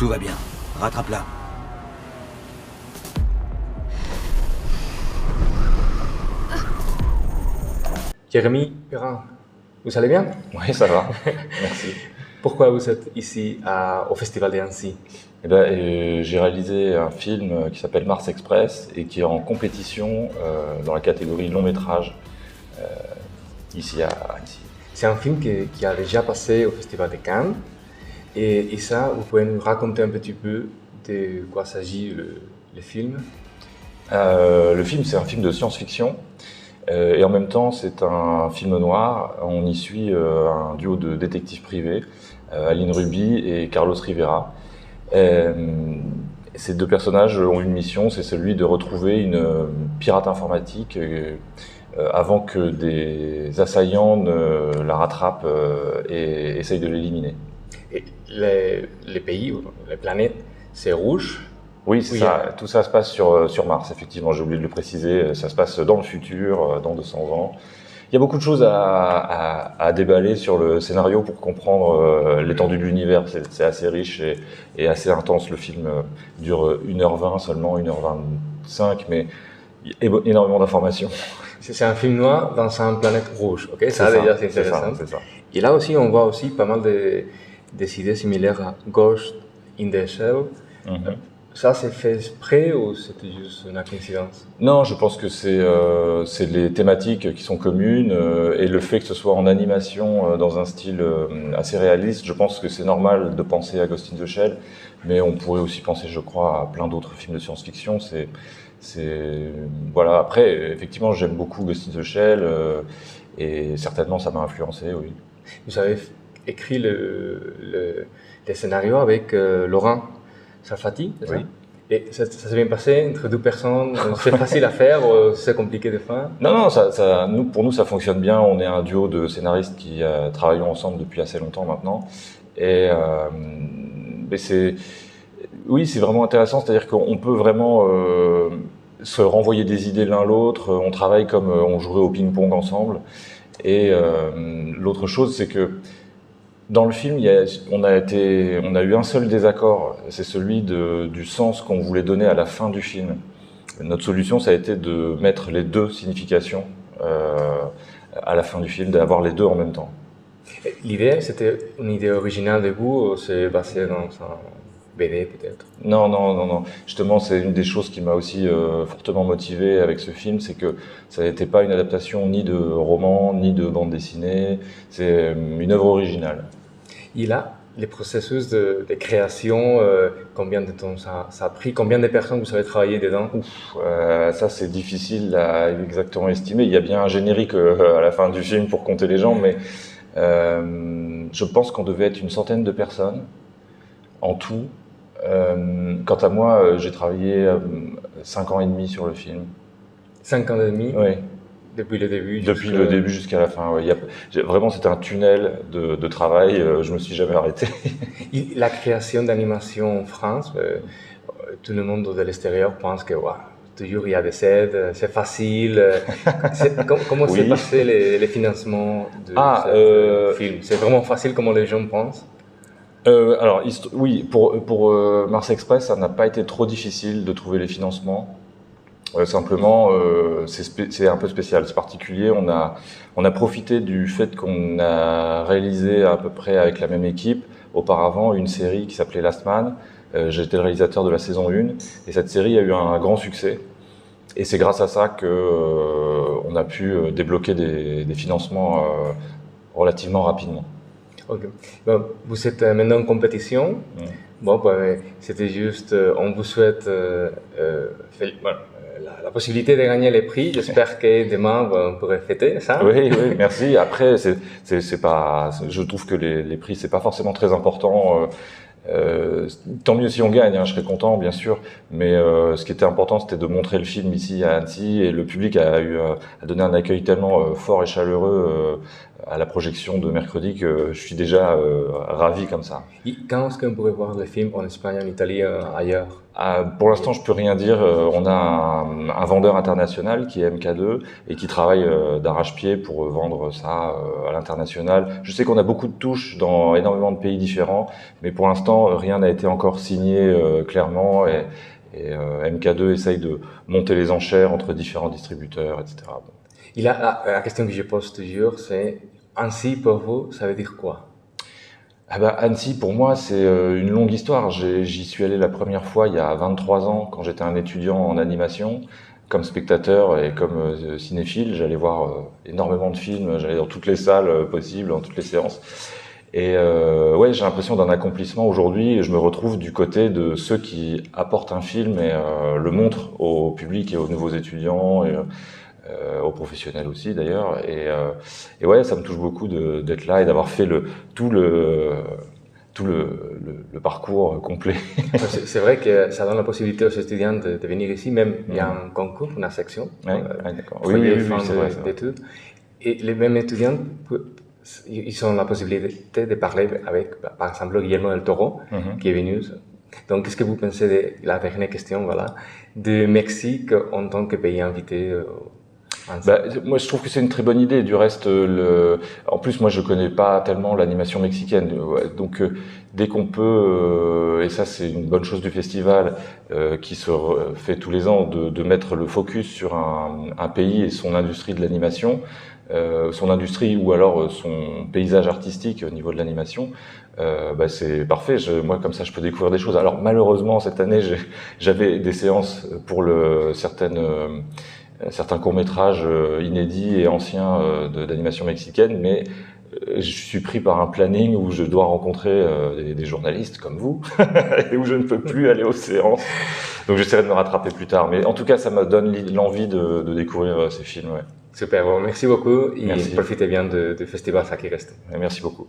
Tout va bien. Rattrape-la. Jérémy Perrin, vous allez bien? Oui, ça va. Merci. Pourquoi vous êtes ici au Festival d'Annecy? J'ai réalisé un film qui s'appelle Mars Express et qui est en compétition dans la catégorie long métrage ici à Annecy. C'est un film qui a déjà passé au Festival de Cannes. Et ça, vous pouvez nous raconter un petit peu de quoi s'agit le film? Le film, c'est un film de science-fiction. Et en même temps, c'est un film noir. On y suit un duo de détectives privés, Aline Ruby et Carlos Rivera. Ces deux personnages ont une mission, c'est celui de retrouver une pirate informatique avant que des assaillants ne la rattrapent et essayent de l'éliminer. Et les pays, les planètes, c'est rouge? Oui, c'est ça. Tout ça se passe sur Mars, effectivement. J'ai oublié de le préciser. Ça se passe dans le futur, dans 200 ans. Il y a beaucoup de choses à déballer sur le scénario pour comprendre l'étendue de l'univers. C'est assez riche et assez intense. Le film dure 1h20 seulement, 1h25, mais il y a énormément d'informations. C'est un film noir dans une planète rouge, ok? Ça déjà c'est intéressant. C'est ça. Et là aussi, on voit aussi pas mal des idées similaires à Ghost in the Shell. Mm-hmm. Ça, c'est fait exprès ou c'était juste une coïncidence? Non, je pense que c'est les thématiques qui sont communes et le fait que ce soit en animation dans un style assez réaliste. Je pense que c'est normal de penser à Ghost in the Shell, mais on pourrait aussi penser, je crois, à plein d'autres films de science-fiction. Voilà. Après, effectivement, j'aime beaucoup Ghost in the Shell et certainement ça m'a influencé, oui. Vous avez écrit les scénarios avec Laurent Sarfati, c'est ça? Oui. Et ça s'est bien passé entre deux personnes? C'est facile à faire ou c'est compliqué de faire? Non, pour nous, ça fonctionne bien. On est un duo de scénaristes qui travaillons ensemble depuis assez longtemps maintenant. Mais c'est vraiment intéressant. C'est-à-dire qu'on peut vraiment se renvoyer des idées l'un l'autre. On travaille comme on jouerait au ping-pong ensemble. Et l'autre chose, c'est que dans le film, on a eu un seul désaccord, c'est celui du sens qu'on voulait donner à la fin du film. Notre solution, ça a été de mettre les deux significations à la fin du film, d'avoir les deux en même temps. L'idée, c'était une idée originale de vous ou c'est basé dans un BD peut-être? Non. Justement, c'est une des choses qui m'a aussi fortement motivé avec ce film, c'est que ça n'était pas une adaptation ni de roman, ni de bande dessinée, c'est une œuvre originale. Et là, les processus de création, combien de temps ça a pris? Combien de personnes vous avez travaillé dedans? Ça, c'est difficile à exactement estimer. Il y a bien un générique à la fin du film pour compter les gens, mais je pense qu'on devait être une centaine de personnes en tout. Quant à moi, j'ai travaillé 5 ans et demi sur le film. 5 ans et demi? Oui. Depuis le début? Depuis le début jusqu'à la fin, ouais. Vraiment, c'était un tunnel de travail, je me suis jamais arrêté. La création d'animation en France, tout le monde de l'extérieur pense que toujours il y a des aides, c'est facile. Comment s'est passé les financements de ce film? C'est vraiment facile comme les gens pensent? Alors, oui, pour Mars Express, ça n'a pas été trop difficile de trouver les financements. Simplement, c'est un peu spécial, c'est particulier. On a profité du fait qu'on a réalisé à peu près avec la même équipe auparavant une série qui s'appelait Last Man. J'étais le réalisateur de la saison 1 et cette série a eu un grand succès. Et c'est grâce à ça qu'on a pu débloquer des financements relativement rapidement. Ok. Bon, vous êtes maintenant en compétition. Bon, c'était juste, on vous souhaite la possibilité de gagner les prix. J'espère que demain, on pourrait fêter ça. Oui, merci. Après, je trouve que les prix, c'est pas forcément très important. Tant mieux si on gagne, je serais content, bien sûr. Mais ce qui était important, c'était de montrer le film ici à Annecy, et le public a donné un accueil tellement fort et chaleureux à la projection de mercredi que je suis déjà ravi comme ça. Et quand est-ce qu'on pourrait voir le film en Espagne, en Italie, ailleurs? Pour l'instant, je peux rien dire. On a un vendeur international qui est MK2 et qui travaille d'arrache-pied pour vendre ça à l'international. Je sais qu'on a beaucoup de touches dans énormément de pays différents, mais pour l'instant, rien n'a été encore signé clairement et MK2 essaye de monter les enchères entre différents distributeurs, etc. Bon. Et là, la question que je pose toujours, c'est Annecy, pour vous, ça veut dire quoi? Ah bah, Annecy, pour moi, c'est une longue histoire. J'y suis allé la première fois il y a 23 ans, quand j'étais un étudiant en animation, comme spectateur et comme cinéphile. J'allais voir énormément de films, j'allais dans toutes les salles possibles, dans toutes les séances. Et ouais, j'ai l'impression d'un accomplissement aujourd'hui, et je me retrouve du côté de ceux qui apportent un film et le montrent au public et aux nouveaux étudiants, et aux professionnels aussi d'ailleurs. Et ouais, ça me touche beaucoup d'être là et d'avoir fait tout le parcours complet. C'est vrai que ça donne la possibilité aux étudiants de venir ici, même il y a un concours, une section, Ouais, d'accord. Oui, c'est vrai. d'études. Et les mêmes étudiants, ils ont la possibilité de parler avec, par exemple, Guillermo del Toro, qui est venu. Donc, qu'est-ce que vous pensez de la dernière question, voilà, de Mexique en tant que pays invité? Moi, je trouve que c'est une très bonne idée. Du reste, en plus, moi, je connais pas tellement l'animation mexicaine. Donc, dès qu'on peut, et ça, c'est une bonne chose du festival, qui se fait tous les ans, de mettre le focus sur un pays et son industrie de l'animation, son industrie ou alors son paysage artistique au niveau de l'animation. C'est parfait. Moi, comme ça, je peux découvrir des choses. Alors, malheureusement, cette année, j'avais des séances pour certains courts-métrages inédits et anciens d'animation mexicaine, mais je suis pris par un planning où je dois rencontrer des journalistes comme vous et où je ne peux plus aller aux séances. Donc j'essaierai de me rattraper plus tard. Mais en tout cas, ça me donne l'envie de découvrir ces films. Ouais. Super, bon, merci beaucoup et Merci. profitez bien du festival Saki Reste. Merci beaucoup.